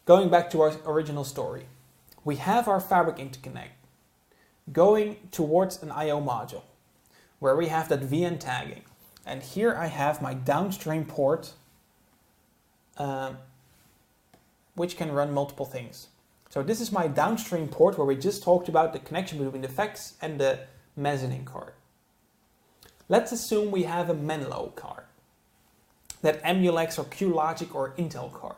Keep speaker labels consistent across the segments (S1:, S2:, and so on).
S1: going back to our original story, we have our fabric interconnect going towards an I/O module where we have that VN tagging. And here I have my downstream port, which can run multiple things. So this is my downstream port where we just talked about the connection between the FEX and the mezzanine card. Let's assume we have a Menlo card, that Emulex or QLogic or Intel card.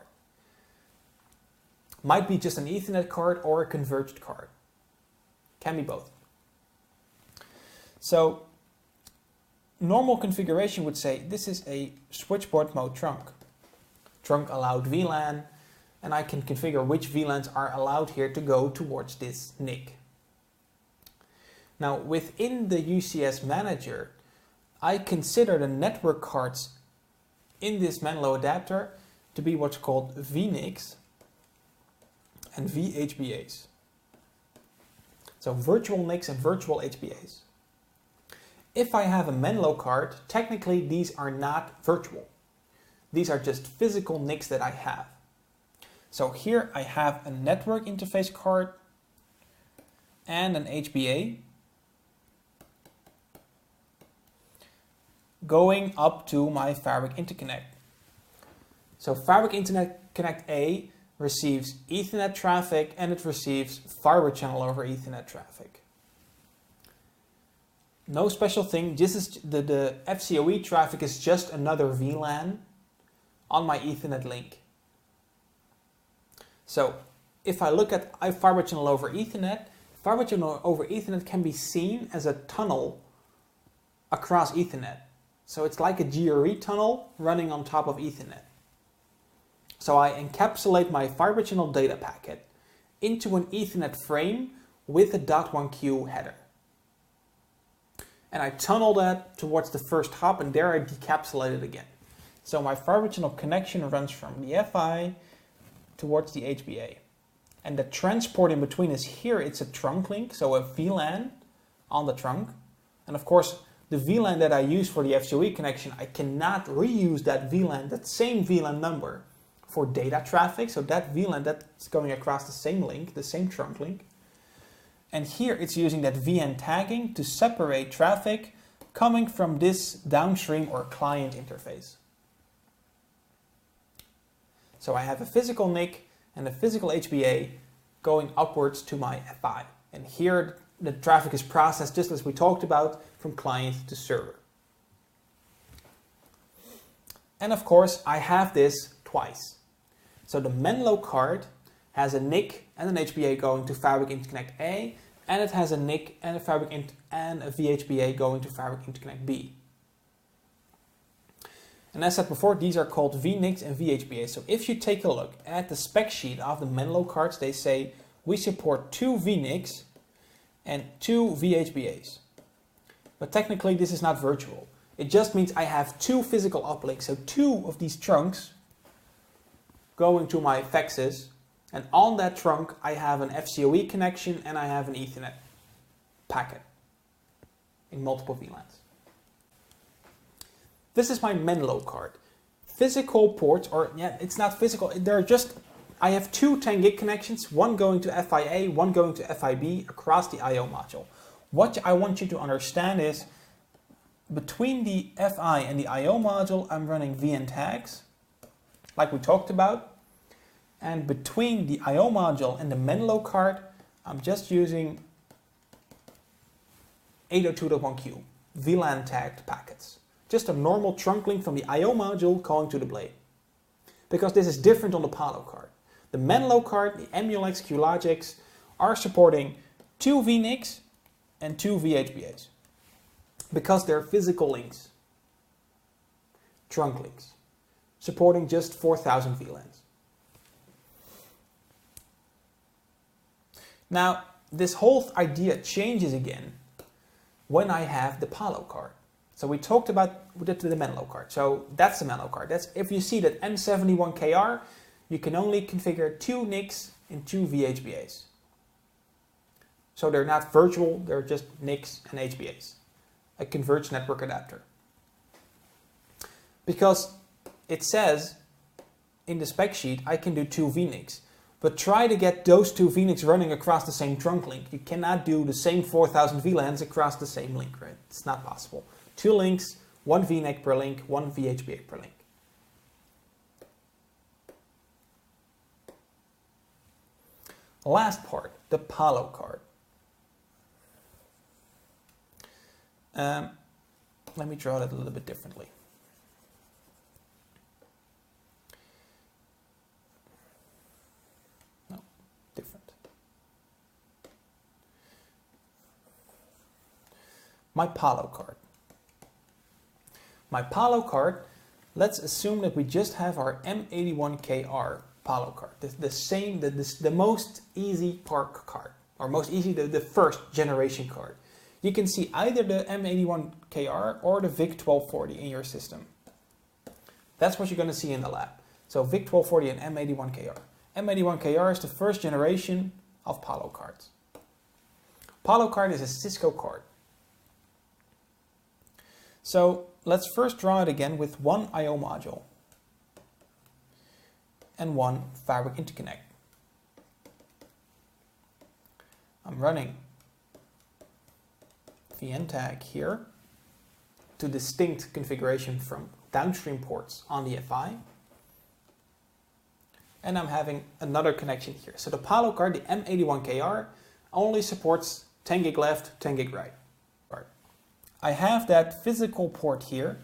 S1: Might be just an Ethernet card or a converged card. Can be both. So normal configuration would say this is a switchboard mode trunk. Trunk allowed VLAN, and I can configure which VLANs are allowed here to go towards this NIC. Now within the UCS manager, I consider the network cards in this Menlo adapter to be what's called VNICs and VHBAs. So virtual NICs and virtual HBAs. If I have a Menlo card, technically these are not virtual. These are just physical NICs that I have. So here I have a network interface card and an HBA going up to my Fabric Interconnect. So Fabric Interconnect A receives Ethernet traffic and it receives fiber channel over Ethernet traffic. No special thing, this is the FCOE traffic is just another VLAN on my Ethernet link. So if I look at fiber channel over Ethernet, fiber channel over Ethernet can be seen as a tunnel across Ethernet. So it's like a GRE tunnel running on top of Ethernet. So I encapsulate my fiber channel data packet into an Ethernet frame with a .1q header. And I tunnel that towards the first hop and there I decapsulate it again. So my fiber channel connection runs from the FI towards the HBA. And the transport in between is here, it's a trunk link, so a VLAN on the trunk. And of course, the VLAN that I use for the FCOE connection, I cannot reuse that VLAN, that same VLAN number for data traffic. So that VLAN that's going across the same link, the same trunk link. And here it's using that VN tagging to separate traffic coming from this downstream or client interface. So I have a physical NIC and a physical HBA going upwards to my FI. And here the traffic is processed just as we talked about from client to server. And of course I have this twice. So the Menlo card has a NIC and an HBA going to Fabric Interconnect A, and it has a NIC and a VHBA going to Fabric Interconnect B. And as I said before, these are called VNICs and VHBAs. So if you take a look at the spec sheet of the Menlo cards, they say we support 2 VNICs and 2 VHBAs. But technically this is not virtual. It just means I have 2 physical uplinks, so 2 of these trunks going to my FEXs, and on that trunk I have an FCOE connection and I have an Ethernet packet in multiple VLANs. This is my Menlo card. Physical ports, or yeah, it's not physical, they're just, I have 2 10 gig connections, one going to FIA, one going to FIB across the I/O module. What I want you to understand is, between the FI and the I/O module, I'm running VN tags, like we talked about. And between the I/O module and the Menlo card, I'm just using 802.1q, VLAN tagged packets. Just a normal trunk link from the I/O module going to the blade. Because this is different on the Palo card. The Menlo card, the Emulex, QLogics are supporting 2 VNICs and 2 VHBAs. Because they're physical links. Trunk links. Supporting just 4,000 VLANs. Now, this whole idea changes again when I have the Palo card. So we talked about the Menlo card. So that's the Menlo card. That's if you see that M71KR, you can only configure 2 NICs and 2 VHBAs. So they're not virtual, they're just NICs and HBAs. A converged network adapter. Because it says in the spec sheet I can do 2 VNICs. But try to get those two VNICs running across the same trunk link. You cannot do the same 4000 VLANs across the same link, right? It's not possible. 2 links, 1 VNIC per link, 1 VHBA per link. Last part, the Palo card. Let me draw that a little bit differently. No, different. My Palo card. My Palo card, let's assume that we just have our M81KR Palo card. The most easy park card, or most easy, the first generation card. You can see either the M81KR or the VIC-1240 in your system. That's what you're going to see in the lab. So VIC-1240 and M81KR. M81KR is the first generation of Palo cards. Palo card is a Cisco card. So let's first draw it again with one I/O module and one fabric interconnect. I'm running VN tag here to distinct configuration from downstream ports on the FI. And I'm having another connection here. So the Palo card, the M81KR, only supports 10 gig left, 10 gig right. I have that physical port here,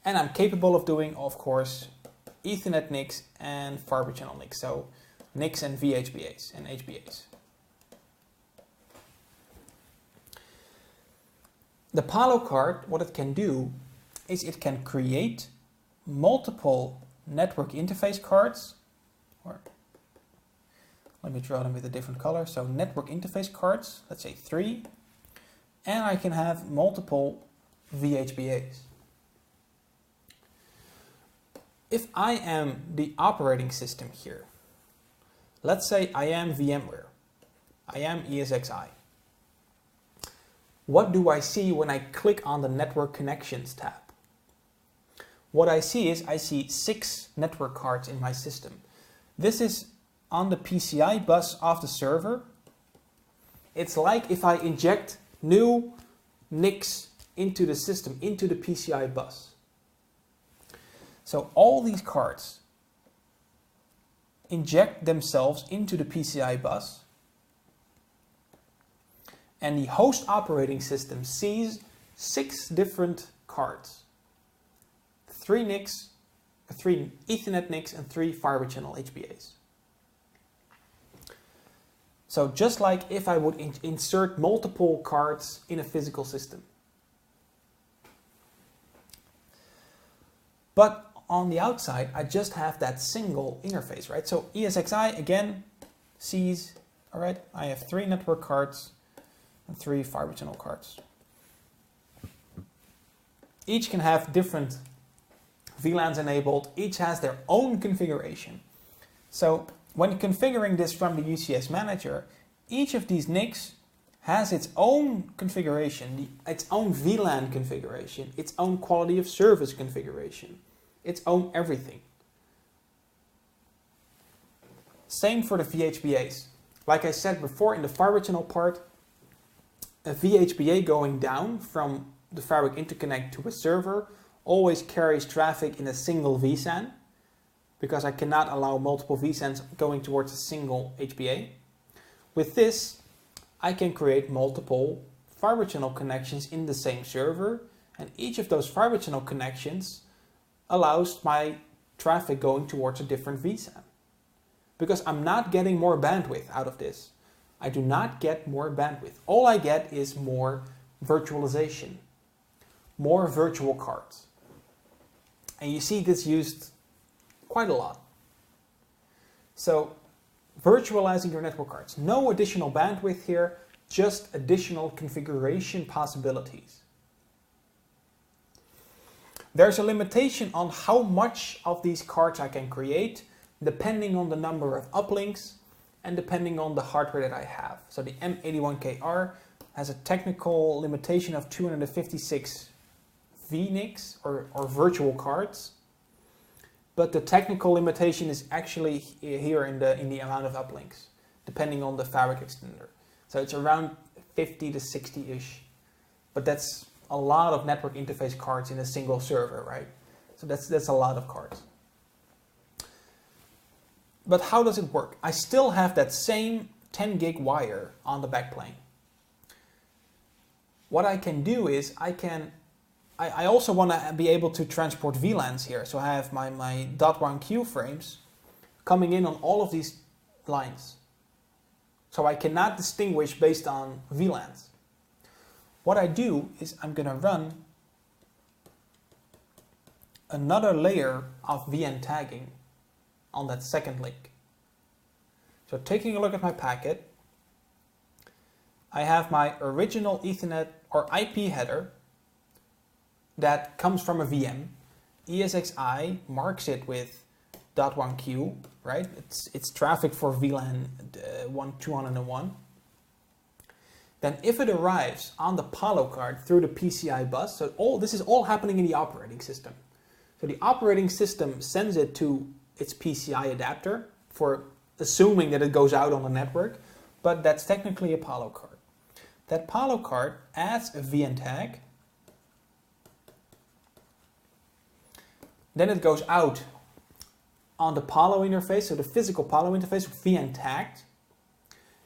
S1: and I'm capable of doing, of course, Ethernet NICs and fiber channel NICs. So NICs and VHBAs and HBAs. The Palo card, what it can do is it can create multiple network interface cards, or let me draw them with a different color. So network interface cards, let's say 3, and I can have multiple VHBAs. If I am the operating system here, let's say I am VMware, I am ESXi. What do I see when I click on the Network Connections tab? What I see is I see 6 network cards in my system. This is on the PCI bus of the server. It's like if I inject new NICs into the system, into the PCI bus. So all these cards inject themselves into the PCI bus, and the host operating system sees 6 different cards. 3 NICs, 3 Ethernet NICs, and 3 fiber channel HBAs. So just like if I would insert multiple cards in a physical system. But on the outside, I just have that single interface, right? So ESXi again sees, all right, I have 3 network cards and 3 fiber channel cards. Each can have different VLANs enabled. Each has their own configuration. So when configuring this from the UCS manager, each of these NICs has its own configuration, its own VLAN configuration, its own quality of service configuration, its own everything. Same for the VHBAs. Like I said before in the fiber channel part, a VHBA going down from the fabric interconnect to a server always carries traffic in a single vSAN, because I cannot allow multiple vSANs going towards a single HBA. With this, I can create multiple fiber channel connections in the same server, and each of those fiber channel connections allows my traffic going towards a different vSAN. Because I'm not getting more bandwidth out of this. I do not get more bandwidth. All I get is more virtualization, more virtual cards. And you see this used quite a lot. So virtualizing your network cards. No additional bandwidth here, just additional configuration possibilities. There's a limitation on how much of these cards I can create, depending on the number of uplinks and depending on the hardware that I have. So the M81KR has a technical limitation of 256 VNICs or virtual cards. but the technical limitation is actually here in the amount of uplinks, depending on the fabric extender. So it's around 50 to 60-ish, but that's a lot of network interface cards in a single server, right? So that's a lot of cards. But how does it work? I still have that same 10 gig wire on the backplane. What I can do is I also want to be able to transport VLANs here. So I have my .1q frames coming in on all of these lines. So I cannot distinguish based on VLANs. What I do is I'm going to run another layer of VN tagging on that second link. So taking a look at my packet, I have my original Ethernet or IP header that comes from a VM. ESXi marks it with .1q, right? It's traffic for VLAN 201. Then if it arrives on the Palo card through the PCI bus, so this is all happening in the operating system. So the operating system sends it to its PCI adapter for assuming that it goes out on the network, but that's technically a Palo card. That Palo card adds a VN tag. Then it goes out on the Palo interface, so the physical Palo interface, VN tagged.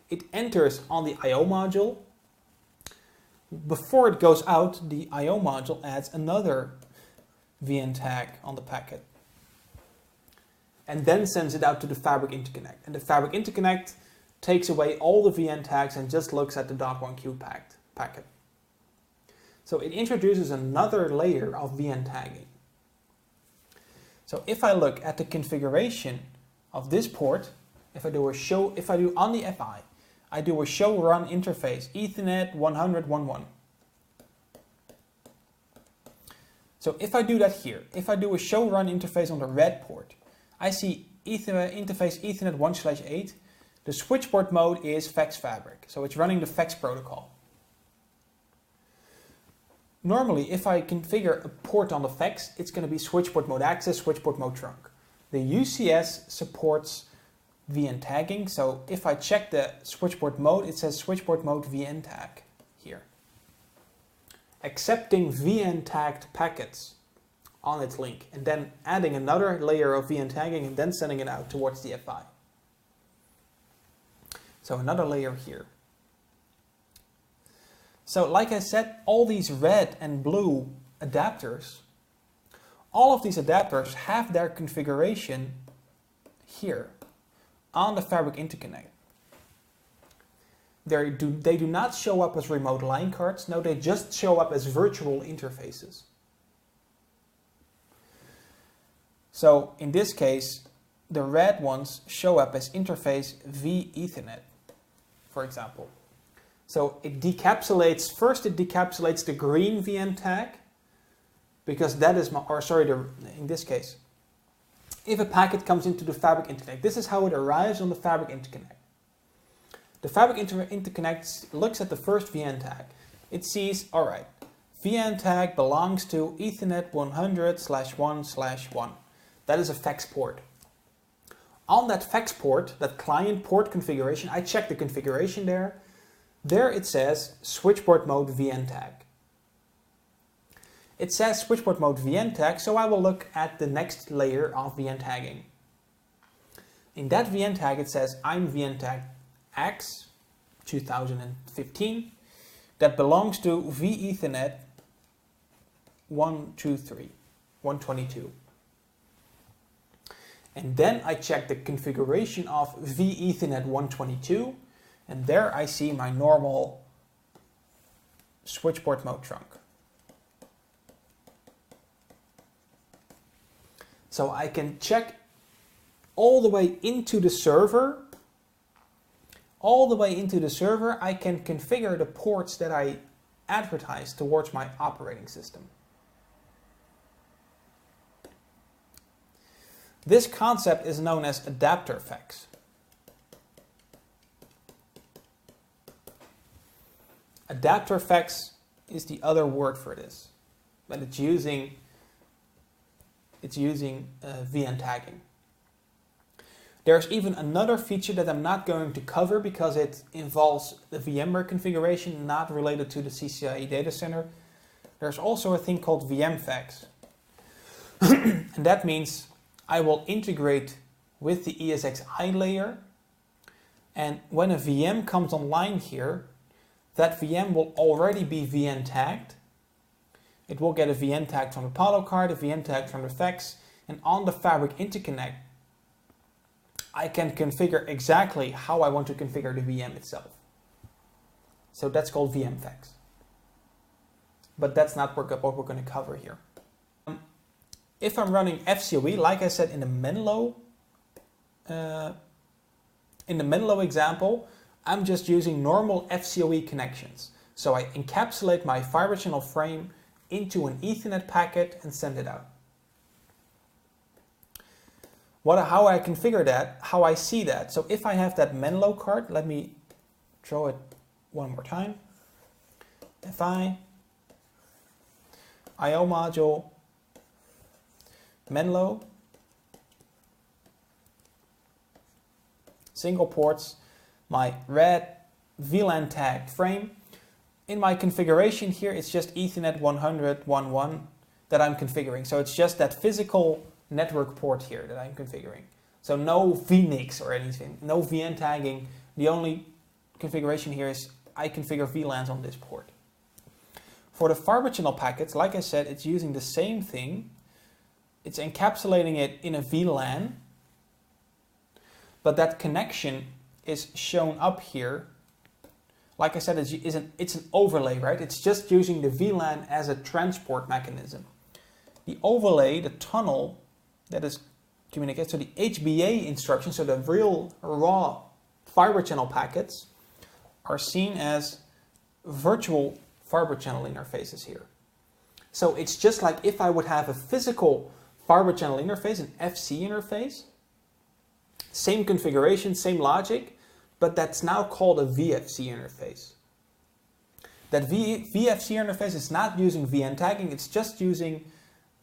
S1: It enters on the I/O module. Before it goes out, the I/O module adds another VN tag on the packet, and then sends it out to the Fabric Interconnect. And the Fabric Interconnect takes away all the VN tags and just looks at the .1q packet. So it introduces another layer of VN tagging. So if I look at the configuration of this port, if I do on the FI, I do a show run interface, Ethernet 100.1.1. So if I do that here, if I do a show run interface on the red port, I see interface Ethernet 1/8. The switchboard mode is FEX Fabric, so it's running the FEX protocol. Normally, if I configure a port on the FEX, it's going to be switchboard mode access, switchboard mode trunk. The UCS supports VN tagging, so if I check the switchboard mode, it says switchboard mode VN tag here. Accepting VN tagged packets on its link, and then adding another layer of VN tagging and then sending it out towards the FI. So another layer here. So like I said, all these red and blue adapters, all of these adapters have their configuration here on the Fabric Interconnect. They do not show up as remote line cards, no, they just show up as virtual interfaces. So in this case, the red ones show up as interface v Ethernet, for example. So it decapsulates, first it decapsulates the green VN tag, because that is in this case, if a packet comes into the Fabric Interconnect, this is how it arrives on the Fabric Interconnect. The Fabric Interconnect looks at the first VN tag. It sees, all right, VN tag belongs to Ethernet 100/1/1. That is a FEX port. On that FEX port, that client port configuration, I check the configuration there. There it says switchboard mode VN tag. It says switchboard mode VN tag, so I will look at the next layer of VN tagging. In that VN tag it says I'm VN tag X 2015 that belongs to vEthernet 122. And then I check the configuration of vEthernet 122, and there I see my normal switchboard mode trunk. So I can check all the way into the server. All the way into the server, I can configure the ports that I advertise towards my operating system. This concept is known as adapter FEX. Adapter FEX is the other word for this, but it's it's using VN tagging. There's even another feature that I'm not going to cover because it involves the VMware configuration, not related to the CCIE data center. There's also a thing called VMFACS. And that means I will integrate with the ESXi layer. And when a VM comes online here, that VM will already be VN tagged. It will get a VN tag from the Palo card, a VN tag from the FACS, and on the Fabric interconnect, I can configure exactly how I want to configure the VM itself. So that's called VMFACS. But that's not what we're going to cover here. If I'm running FCOE, like I said in the Menlo example, I'm just using normal FCOE connections. So I encapsulate my fiber channel frame into an Ethernet packet and send it out. How I configure that, how I see that. So if I have that Menlo card, let me draw it one more time. FI, IO module, Menlo, single ports, my red VLAN tagged frame. In my configuration here, it's just Ethernet 100.1.1 that I'm configuring. So it's just that physical network port here that I'm configuring. So no vNICs or anything, no VN tagging. The only configuration here is I configure VLANs on this port. For the fiber channel packets, like I said, it's using the same thing. It's encapsulating it in a VLAN, but that connection is shown up here. Like I said, it's an overlay, right? It's just using the VLAN as a transport mechanism. The overlay, the tunnel that is communicated, so the HBA instructions, so the real raw fiber channel packets, are seen as virtual fiber channel interfaces here. So it's just like if I would have a physical fiber channel interface, an FC interface, same configuration, same logic, but that's now called a VFC interface. That VFC interface is not using VN tagging, it's just using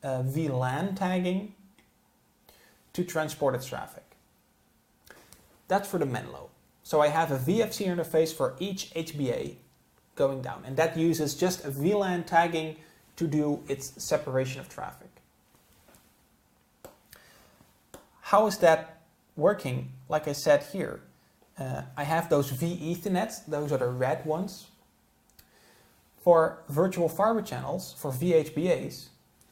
S1: VLAN tagging to transport its traffic. That's for the Menlo. So I have a VFC interface for each HBA going down, and that uses just a VLAN tagging to do its separation of traffic. How is that working? Like I said here, I have those vEthernets, those are the red ones. For virtual fiber channels, for VHBAs,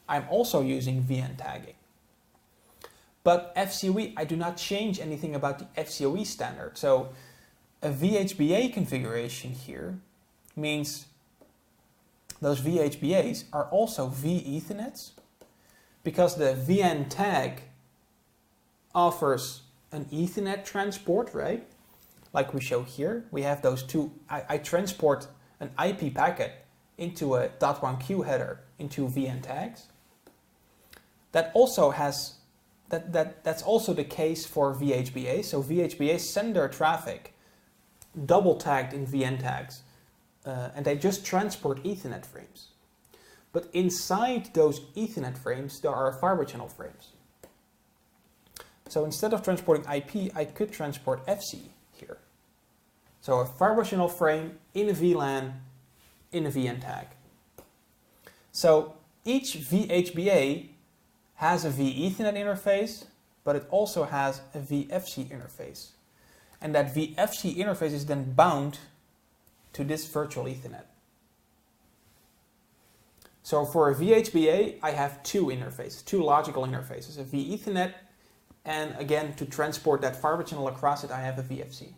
S1: I'm also using VN tagging. But FCOE, I do not change anything about the FCOE standard. So a VHBA configuration here means those VHBAs are also vEthernets because the VN tag offers an Ethernet transport, right? Like we show here, we have those two. I transport an IP packet into a .1Q header into VN tags. That also has that's also the case for VHBA. So VHBAs send their traffic double tagged in VN tags, and they just transport Ethernet frames. But inside those Ethernet frames, there are fiber channel frames. So instead of transporting IP, I could transport FC here. So a fiber channel frame in a VLAN in a VN tag. So each VHBA has a vEthernet interface, but it also has a VFC interface. And that VFC interface is then bound to this virtual Ethernet. So for a VHBA, I have two interfaces, two logical interfaces, a vEthernet, and again, to transport that fiber channel across it, I have a VFC.